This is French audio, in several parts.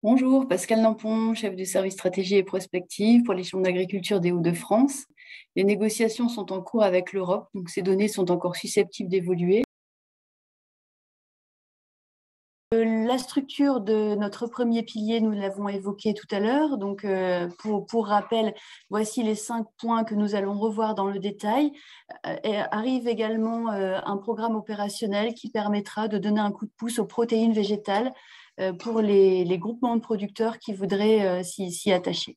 Bonjour, Pascal Nampon, chef du service stratégie et prospective pour les chambres d'agriculture des Hauts-de-France. Les négociations sont en cours avec l'Europe, donc ces données sont encore susceptibles d'évoluer. La structure de notre premier pilier, nous l'avons évoqué tout à l'heure. Donc, pour rappel, voici les 5 points que nous allons revoir dans le détail. Arrive également un programme opérationnel qui permettra de donner un coup de pouce aux protéines végétales pour les groupements de producteurs qui voudraient s'y attacher.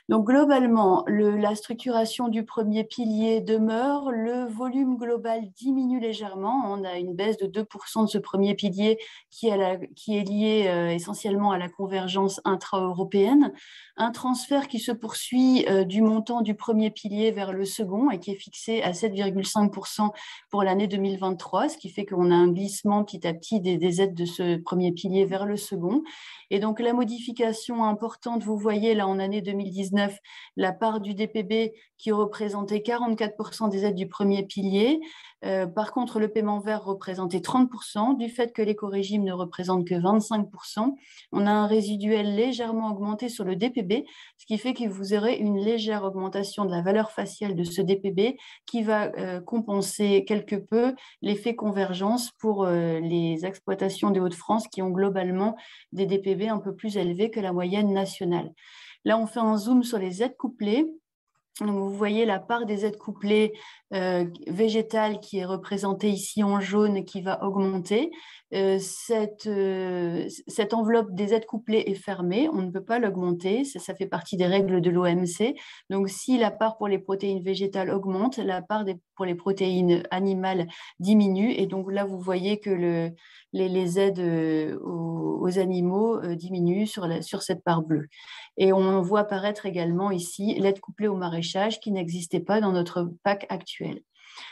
Donc globalement, la structuration du premier pilier demeure, le volume global diminue légèrement. On a une baisse de 2% de ce premier pilier qui est lié essentiellement à la convergence intra-européenne. Un transfert qui se poursuit du montant du premier pilier vers le second et qui est fixé à 7,5% pour l'année 2023, ce qui fait qu'on a un glissement petit à petit des aides de ce premier pilier vers le second. Et donc la modification importante, vous voyez là en année 2019, la part du DPB qui représentait 44% des aides du premier pilier. Par contre, le paiement vert représentait 30%. Du fait que l'éco-régime ne représente que 25%, on a un résiduel légèrement augmenté sur le DPB, ce qui fait que vous aurez une légère augmentation de la valeur faciale de ce DPB qui va compenser quelque peu l'effet convergence pour les exploitations des Hauts-de-France qui ont globalement des DPB un peu plus élevés que la moyenne nationale. Là, on fait un zoom sur les aides couplées. Donc, vous voyez la part des aides couplées végétales qui est représentée ici en jaune qui va augmenter. Cette enveloppe des aides couplées est fermée, on ne peut pas l'augmenter, ça fait partie des règles de l'OMC. Donc si la part pour les protéines végétales augmente, la part pour les protéines animales diminue. Et donc là, vous voyez que les aides aux animaux diminuent sur cette part bleue. Et on voit apparaître également ici l'aide couplée au maraîchage qui n'existait pas dans notre PAC actuel.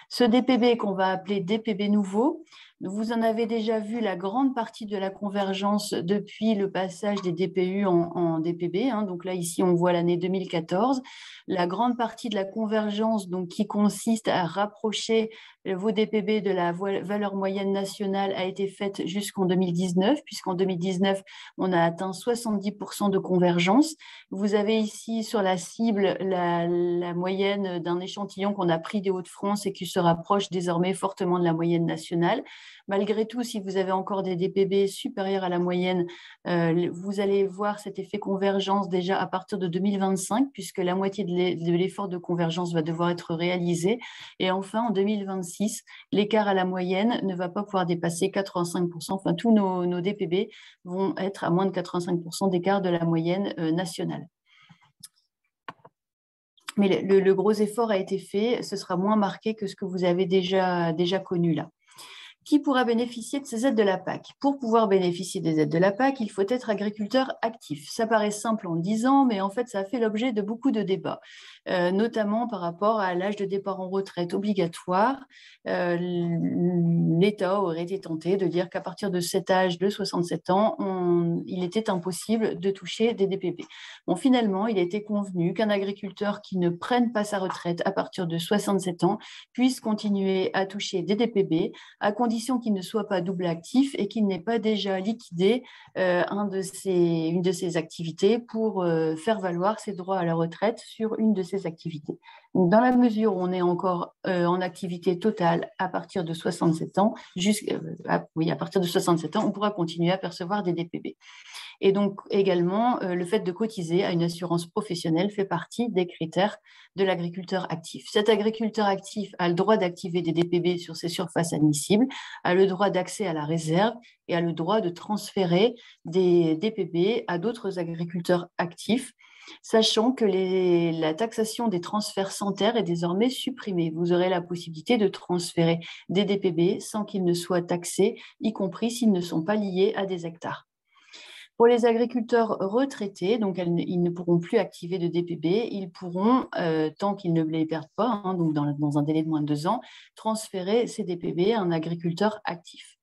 Ce DPB qu'on va appeler DPB nouveau, vous en avez déjà vu la grande partie de la convergence depuis le passage des DPU en DPB. Donc là, ici, on voit l'année 2014. La grande partie de la convergence donc, qui consiste à rapprocher vos DPB de la valeur moyenne nationale a été faite jusqu'en 2019, puisqu'en 2019, on a atteint 70% de convergence. Vous avez ici sur la cible la moyenne d'un échantillon qu'on a pris des Hauts-de-France et qui se rapproche désormais fortement de la moyenne nationale. Malgré tout, si vous avez encore des DPB supérieurs à la moyenne, vous allez voir cet effet convergence déjà à partir de 2025, puisque la moitié de l'effort de convergence va devoir être réalisé. Et enfin, en 2026, l'écart à la moyenne ne va pas pouvoir dépasser 85%. Enfin, tous nos DPB vont être à moins de 85% d'écart de la moyenne nationale. Mais le gros effort a été fait, ce sera moins marqué que ce que vous avez déjà connu là. Qui pourra bénéficier de ces aides de la PAC? Pour pouvoir bénéficier des aides de la PAC, il faut être agriculteur actif. Ça paraît simple en 10 ans, mais en fait, ça a fait l'objet de beaucoup de débats, notamment par rapport à l'âge de départ en retraite obligatoire. L'État aurait été tenté de dire qu'à partir de cet âge de 67 ans, il était impossible de toucher des DPP. Bon, finalement, il a été convenu qu'un agriculteur qui ne prenne pas sa retraite à partir de 67 ans puisse continuer à toucher des DPB à condition qu'il ne soit pas double actif et qu'il n'ait pas déjà liquidé une de ses activités pour faire valoir ses droits à la retraite sur une de ses activités. Donc, dans la mesure où on est encore en activité totale à partir de 67 ans, à partir de 67 ans, on pourra continuer à percevoir des DPB. Et donc également, le fait de cotiser à une assurance professionnelle fait partie des critères de l'agriculteur actif. Cet agriculteur actif a le droit d'activer des DPB sur ses surfaces admissibles, a le droit d'accès à la réserve et a le droit de transférer des DPB à d'autres agriculteurs actifs, sachant que la taxation des transferts sans terre est désormais supprimée. Vous aurez la possibilité de transférer des DPB sans qu'ils ne soient taxés, y compris s'ils ne sont pas liés à des hectares. Pour les agriculteurs retraités, donc ils ne pourront plus activer de DPB, ils pourront, tant qu'ils ne les perdent pas, donc dans un délai de moins de 2 ans, transférer ces DPB à un agriculteur actif.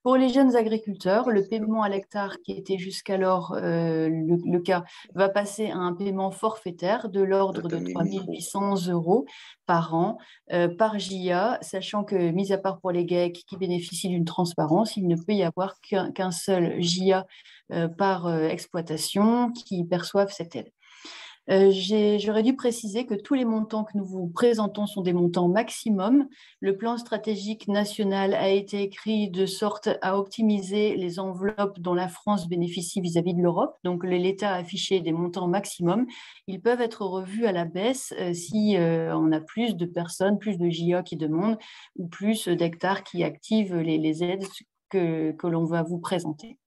Pour les jeunes agriculteurs, le paiement à l'hectare qui était jusqu'alors le cas va passer à un paiement forfaitaire de l'ordre de 3 800 € par an par JA, sachant que, mis à part pour les GAEC qui bénéficient d'une transparence, il ne peut y avoir qu'un seul JA par exploitation qui perçoivent cette aide. J'aurais dû préciser que tous les montants que nous vous présentons sont des montants maximum. Le plan stratégique national a été écrit de sorte à optimiser les enveloppes dont la France bénéficie vis-à-vis de l'Europe. Donc, l'État a affiché des montants maximum. Ils peuvent être revus à la baisse si on a plus de personnes, plus de JA qui demandent ou plus d'hectares qui activent les aides que l'on va vous présenter.